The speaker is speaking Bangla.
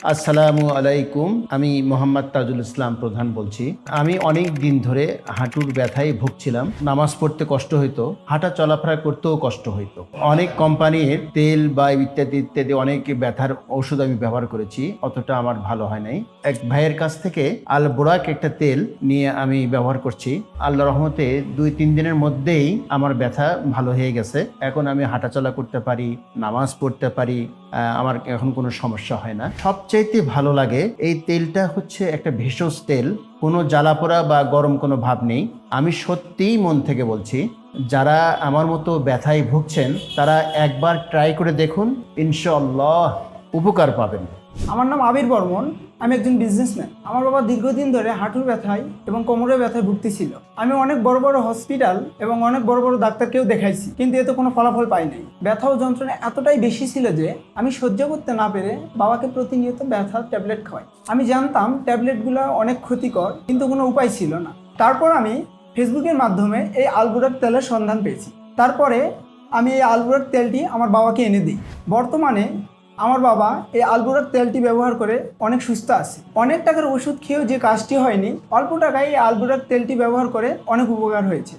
আসসালামু আলাইকুম। আমি মোহাম্মদ তাজুল ইসলাম প্রধান বলছি। আমি অনেক দিন ধরে হাঁটুর ব্যথায় ভুগছিলাম। নামাজ পড়তে কষ্ট হইতো, হাঁটা চলাফেরা করতেও কষ্ট হইতো। অনেক কোম্পানির তেল বা ইত্যাদি ইত্যাদি অনেক ব্যথার ওষুধ আমি ব্যবহার করেছি, অতটা আমার ভালো হয় নাই। এক ভাইয়ের কাছ থেকে আল বোরাক একটা তেল নিয়ে আমি ব্যবহার করছি। আল্লাহ রহমতে 2-3 দিনের মধ্যেই আমার ব্যথা ভালো হয়ে গেছে। এখন আমি হাঁটাচলা করতে পারি, নামাজ পড়তে পারি। আমার এখন কোনো সমস্যা হয় না। সবচাইতে ভালো লাগে এই তেলটা হচ্ছে একটা ভেষজ তেল, কোনো জ্বালাপোড়া বা গরম কোনো ভাব নেই। আমি সত্যিই মন থেকে বলছি, যারা আমার মতো ব্যথায় ভুগছেন তারা একবার ট্রাই করে দেখুন, ইনশাআল্লাহ উপকার পাবেন। আমার নাম আবির বর্মন। আমি একজন বিজনেসম্যান। আমার বাবা দীর্ঘদিন ধরে হাঁটুর ব্যথায় এবং কোমরের ব্যথায় ভুগতেছিল। আমি অনেক বড় বড় হসপিটাল এবং অনেক বড় বড় ডাক্তারকেও দেখাইছি, কিন্তু এতে কোনো ফলাফল পাই নাই। ব্যথা ও যন্ত্রণা এতটাই বেশি ছিল যে আমি সহ্য করতে না পেরে বাবাকে প্রতিনিয়ত ব্যথার ট্যাবলেট খাওয়াই। আমি জানতাম ট্যাবলেটগুলো অনেক ক্ষতিকর, কিন্তু কোনো উপায় ছিল না। তারপর আমি ফেসবুকের মাধ্যমে এই আলবুরাক তেলের সন্ধান পেয়েছি। তারপরে আমি এই আলবুরাক তেলটি আমার বাবাকে এনে দিই। বর্তমানে আমার বাবা এই আলবোরাক তেলটি ব্যবহার করে অনেক সুস্থ আছে। অনেক টাকার ওষুধ খেয়েও যে কাজটি হয়নি, অল্প টাকায় এই আলবোরাক তেলটি ব্যবহার করে অনেক উপকার হয়েছে।